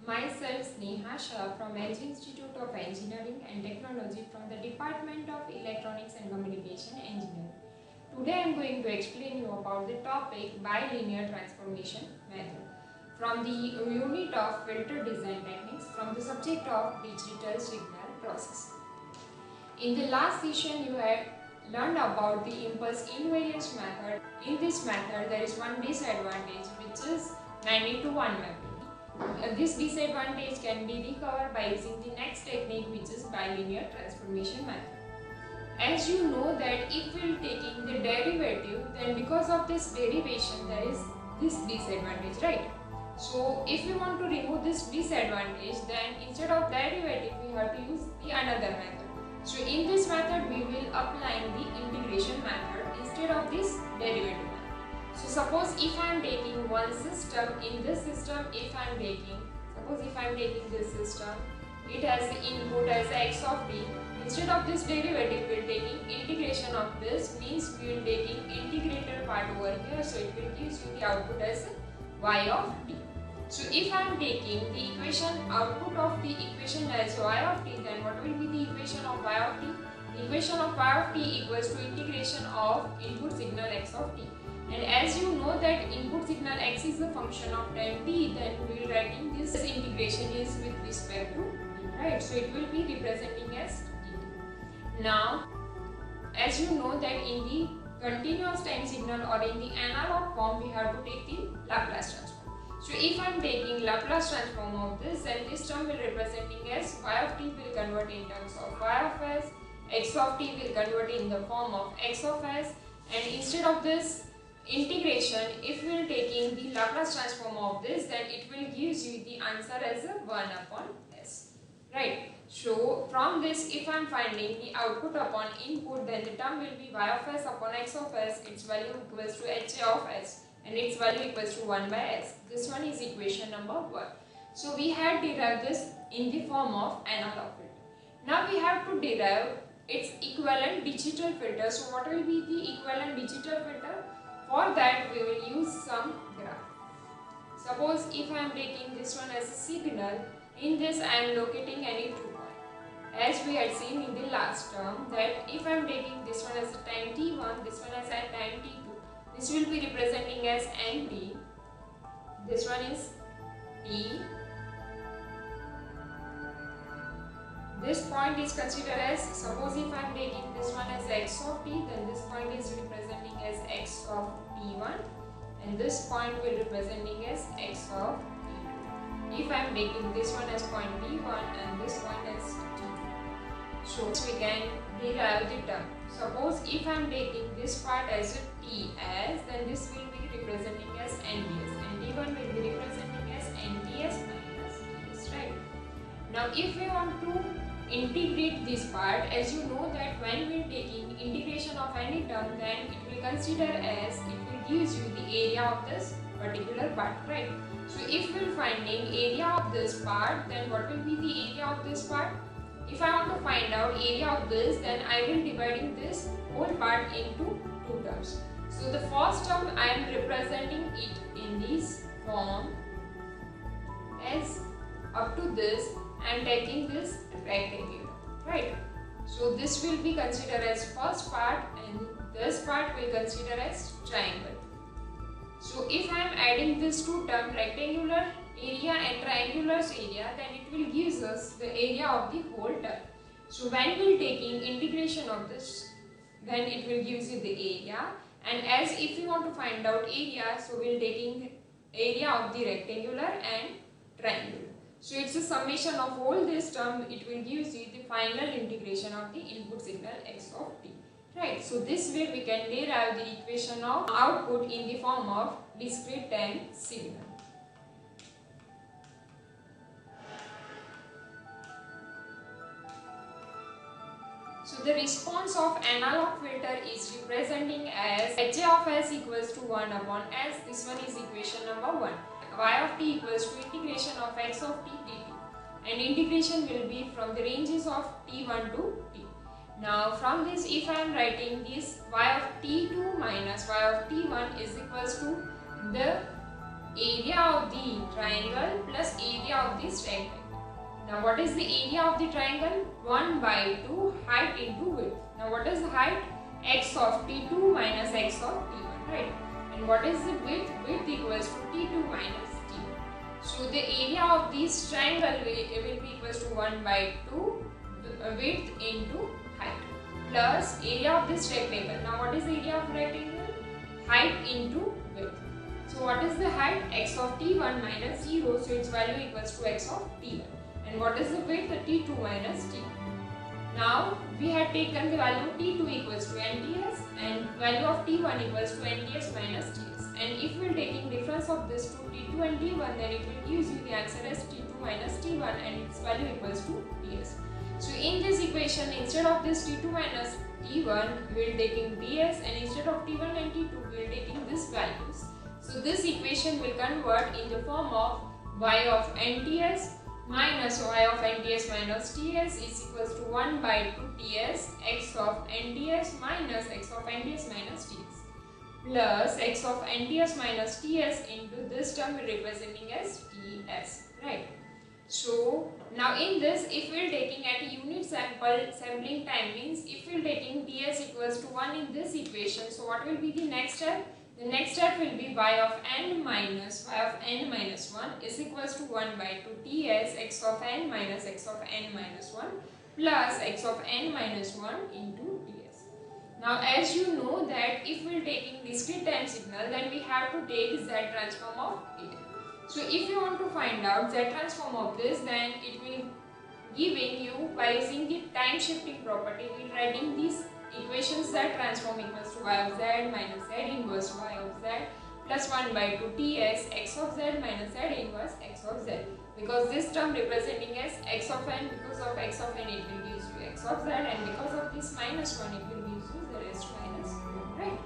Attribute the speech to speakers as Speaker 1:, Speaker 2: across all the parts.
Speaker 1: Myself Sneha Shah from LG Institute of Engineering and Technology from the Department of Electronics and Communication Engineering. Today I am going to explain you about the topic bilinear transformation method from the unit of filter design techniques from the subject of digital signal processing. In the last session you had learned about the impulse invariance method. In this method there is one disadvantage which is many to one mapping. This disadvantage can be recovered by using the next technique which is bilinear transformation method. As you know that if we are taking the derivative, then because of this derivation there is this disadvantage, right? So if we want to remove this disadvantage, then instead of derivative we have to use the another method. So in this method we will apply the integration method instead of this derivative method. So suppose if I am taking one system, in this system if I am taking this system, it has the input as x of t. Instead of this derivative we are taking integration of this, means we are taking integrated part over here, so it will give you the output as y of t. So if I am taking the equation output of the equation as y of t, then what will be the equation of y of t? The equation of y of t equals to integration of input signal x of t. And as you know that input signal x is a function of time t, then we will writing this integration is with respect to t, right? So it will be representing as t. Now, as you know that in the continuous time signal or in the analog form, we have to take the Laplace transform. So if I am taking Laplace transform of this, then this term will representing as y of t will convert in terms of y of s, x of t will convert in the form of x of s, and instead of this integration, if we are taking the Laplace transform of this, then it will give you the answer as a 1 upon s, right? So from this, if I am finding the output upon input, then the term will be y of s upon x of s, its value equals to h of s, and its value equals to 1 by s. This one is equation number 1. So we had derived this in the form of analog filter. Now we have to derive its equivalent digital filter. So what will be the equivalent digital filter? For that we will use some graph. Suppose if I am taking this one as a signal, in this I am locating any 2 points. As we had seen in the last term that if I am taking this one as a time t1, this one as a time t2, this will be representing as nt, this one is t, this point is considered as, suppose if I am taking this one as x of t, then this point is representing as x of t1 and this point will representing as x of t2. If I am taking this one as point t1 and this point as t2, so we can derive the term. Suppose if I am taking this part as a ts, then this will be representing as nts and t1 will be representing as nts minus ts, right? Now if we want to integrate this part, as you know that when we are taking integration of any term, then it will consider as, it will gives you the area of this particular part, right? So if we are finding area of this part, then what will be the area of this part? If I want to find out area of this, then I will dividing this whole part into 2 terms. So the first term I am representing it in this form as up to this I am taking this rectangle, right? So this will be considered as first part and this part will consider as triangle. So if I am adding these 2 terms, rectangular area and triangular area, then it will give us the area of the whole term. So when we are taking integration of this, then it will give you the area, and as if we want to find out area, so we will taking area of the rectangular and triangular. So it's a summation of all this term, it will give you the final integration of the input signal x of t, right? So this way we can derive the equation of output in the form of discrete time signal. So the response of analog filter is representing as h of s equals to 1 upon s. This one is equation number 1. Y of t equals to integration of x of t dt, and integration will be from the ranges of t1 to t. Now from this, if I am writing this y of t2 minus y of t1 is equals to the area of the triangle plus area of this rectangle. Now what is the area of the triangle? 1 by 2 height into width. Now what is the height? X of T2 minus X of T1, right? And what is the width? Width equals to T2 minus T1. So the area of this triangle will be equals to 1 by 2 width into height plus area of this rectangle. Now what is the area of rectangle? Height into width. So what is the height? X of T1 minus 0, so its value equals to X of T1. And what is the width? T2 minus T2. Now we had taken the value T2 equals to NTS and value of T1 equals to NTS minus TS. And if we are taking difference of this to T2 and T1, then it will give you the answer as T2 minus T1 and its value equals to TS. So in this equation, instead of this T2 minus T1, we will taking TS, and instead of T1 and T2, we will taking these values. So this equation will convert in the form of y of NTS minus y of NTS minus TS is equals to 1 by 2 TS x of NTS minus x of NTS minus TS plus x of NTS minus TS into this term representing as TS, right? So now in this, if we are taking at a unit sampling time, means if we are taking TS equals to 1 in this equation, so what will be the next step? The next step will be y of n minus 1 is equals to 1 by 2 TS x of n minus x of n minus 1 plus x of n minus 1 into TS. Now as you know that if we are taking discrete time signal, then we have to take Z transform of it. So if you want to find out Z transform of this, then it will giving you by using the time shifting property, we are writing these equations Z transform equals to y of z minus z inverse y of z plus 1 by 2 TS x of z minus z inverse x of z. Because this term representing as x of n, because of x of n it will give you x of z, and because of this minus 1 it will give you z raised to minus 1, right?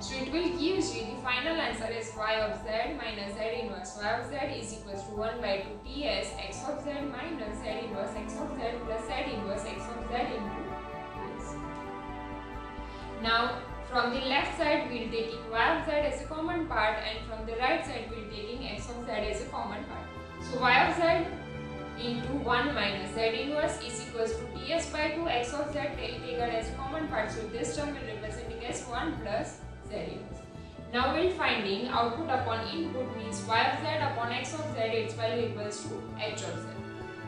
Speaker 1: So it will give you the final answer as y of z minus z inverse y of z is equals to 1 by 2 TS x of z minus z inverse x of z plus z inverse x of z into TS. Now from the left side we will taking y of z as a common part, and from the right side we will taking x of z as a common part. So y of z into 1 minus z inverse is equals to TS by 2 x of z taken as a common part. So this term will representing as 1 plus z inverse. Now we will finding output upon input means y of z upon x of z, its value equals to h of z.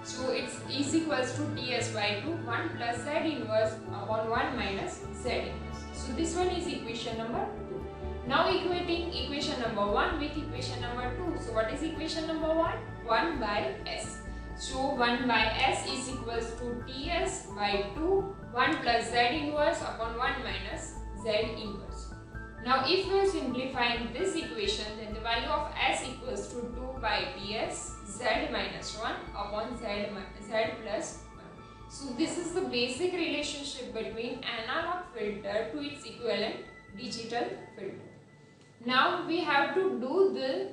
Speaker 1: So it is equals to Ts by 2 1 plus z inverse upon 1 minus z inverse. So this one is equation number 2. Now equating equation number 1 with equation number 2. So what is equation number 1? 1 by s. So 1 by s is equals to Ts by 2 1 plus z inverse upon 1 minus z inverse. Now if we are simplifying this equation, then the value of s equals to 2 by Ts z minus 1 upon z plus 1. So this is the basic relationship between analog filter to its equivalent digital filter. Now we have to do the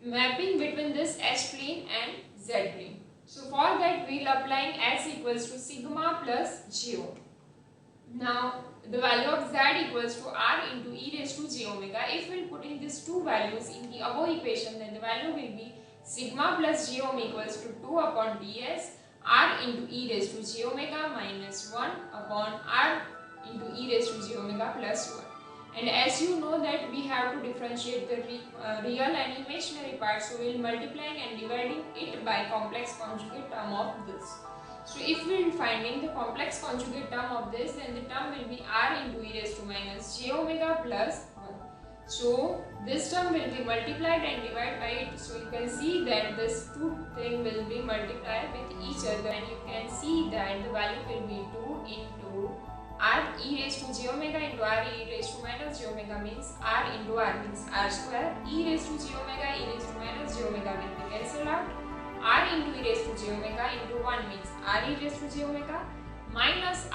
Speaker 1: mapping between this S plane and Z plane. So for that we will applying S equals to sigma plus j omega. Now the value of Z equals to R into e raised to j omega. If we will put in these two values in the above equation, then the value will be sigma plus j omega equals to 2 upon ds r into e raised to j omega minus 1 upon r into e raised to j omega plus 1. And as you know that we have to differentiate the real and imaginary parts, so we will multiplying and dividing it by complex conjugate term of this. So if we will finding the complex conjugate term of this, then the term will be r into e raised to minus j omega plus 1. So this term will be multiplied and divided by it. So you can see that this two thing will be multiplied with each other, and you can see that the value will be 2 into r e raised to j omega into r e raised to minus j omega means r into r means r square, e raised to j omega e raised to minus j omega will be cancelled out, r into e raised to j omega into 1 means r e raised to j omega minus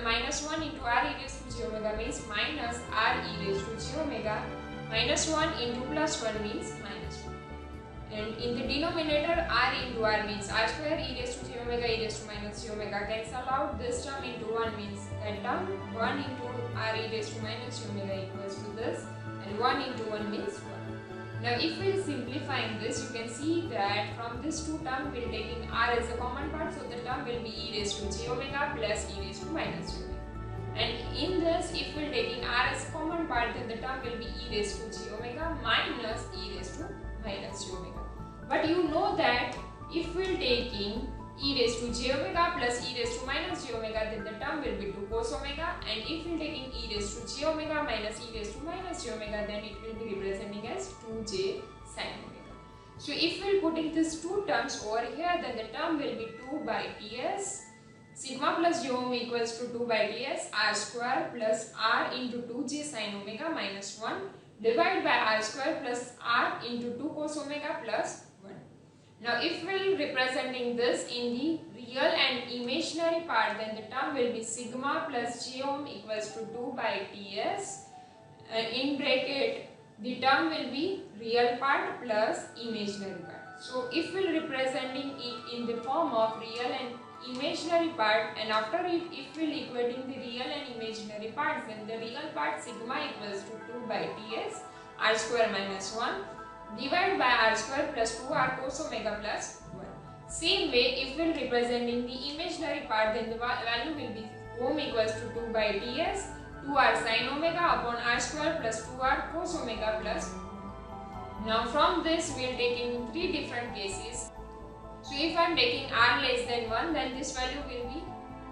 Speaker 1: minus 1 into r e raised to j omega means minus r e raised to j omega minus 1 into plus 1 means minus 1. And in the denominator r into r means r square e raised to j omega e raised to minus j omega cancel out. This term into 1 means that term 1 into r e raised to minus j omega equals to this, and 1 into 1 means 1. Now if we simplifying this, you can see that from this two term we are taking r as a common part, so the term will be e raised to j omega plus e raised to minus j omega. And in this, if we are taking r as a common part, then the term will be e raised to j omega minus e raised to minus j omega. But you know that if we are taking e raised to j omega plus e raised to minus j omega, then the term will be 2 cos omega, and if we are taking e raised to j omega minus e raised to minus j omega, then it will be representing as 2j sin omega. So if we are putting these two terms over here, then the term will be 2 by ts sigma plus j omega equals to 2 by ts r square plus r into 2j sin omega minus 1 divided by r square plus r into 2 cos omega plus 1. Now if we are representing this in the real and imaginary part, then the term will be sigma plus j omega equals to 2 by ts, in bracket the term will be real part plus imaginary part. So if we are representing it in the form of real and imaginary part, and after it if we are equating the real and imaginary parts, then the real part sigma equals to 2 by ts r square minus 1 divided by r square plus 2r cos omega plus 1. Same way, if we are representing the imaginary part, then the value will be omega equals to 2 by ts 2r sin omega upon r square plus 2r cos omega plus 1. Now from this we are taking three different cases. So if I am taking r less than 1, then this value will be,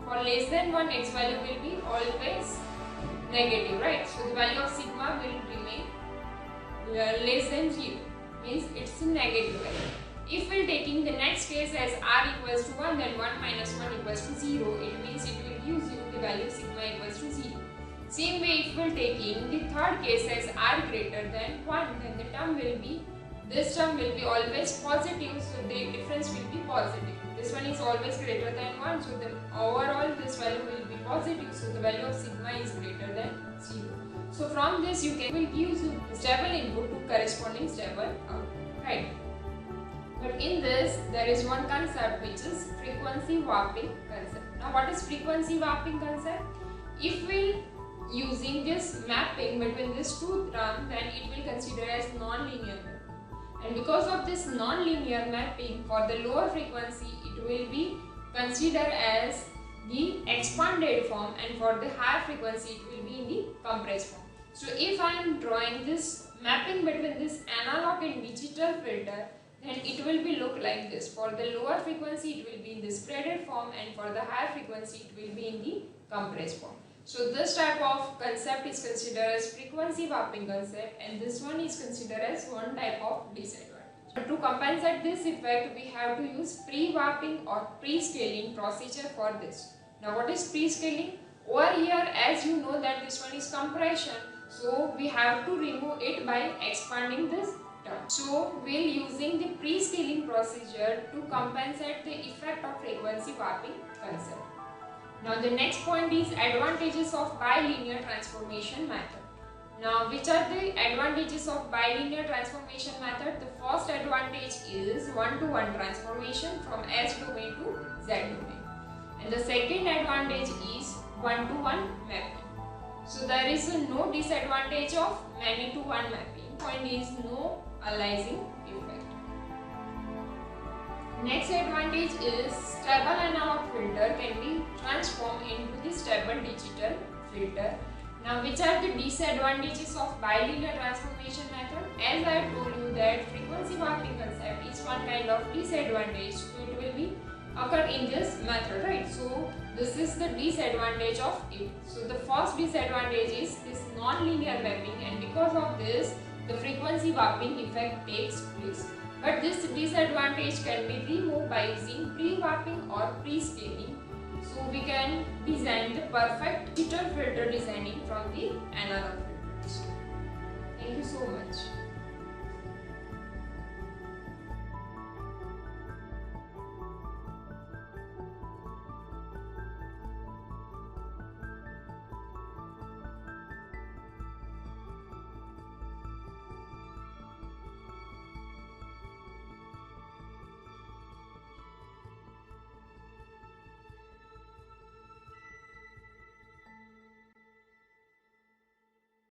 Speaker 1: for less than 1 its value will be always negative, right? So the value of sigma will remain less than 0, means it's a negative value. If we are taking the next case as r equals to 1, then 1 minus 1 equals to 0, it means it will give you the value sigma equals to 0. Same way, if we are taking the third case as r greater than 1, then the term will be, this term will be always positive, so the difference will be positive. This one is always greater than 1, so the overall this value will be positive, so the value of sigma is greater than 0. So from this you can will give you stable input to corresponding stable output, right? But in this there is one concept which is frequency warping concept. Now what is frequency warping concept? If we using this mapping between these two terms, then it will consider as non-linear mapping. And because of this non-linear mapping, for the lower frequency it will be considered as the expanded form, and for the higher frequency it will be in the compressed form. So if I am drawing this mapping between this analog and digital filter, then it will be look like this. For the lower frequency it will be in the spreaded form, and for the higher frequency it will be in the compressed form. So this type of concept is considered as frequency warping concept, and this one is considered as one type of disadvantage. To compensate this effect, we have to use pre-warping or pre-scaling procedure for this. Now what is pre-scaling? Over here, as you know that this one is compression, so we have to remove it by expanding this term. So we are using the pre-scaling procedure to compensate the effect of frequency warping concept. Now the next point is advantages of bilinear transformation method. Now which are the advantages of bilinear transformation method? The first advantage is one-to-one transformation from S domain to Z domain. And the second advantage is one-to-one mapping. So there is no disadvantage of many-to-one mapping. Point is no aliasing effect. Next advantage is stable analog filter can be transformed into the stable digital filter. Now which are the disadvantages of bilinear transformation method? As I have told you that frequency warping concept is one kind of disadvantage, so it will be occur in this method, right? So this is the disadvantage of it. So the first disadvantage is this non-linear mapping, and because of this the frequency warping effect takes place. But this disadvantage can be removed by using pre-warping or pre-scaling. So we can design the perfect digital filter designing from the analog filters. Thank you so much.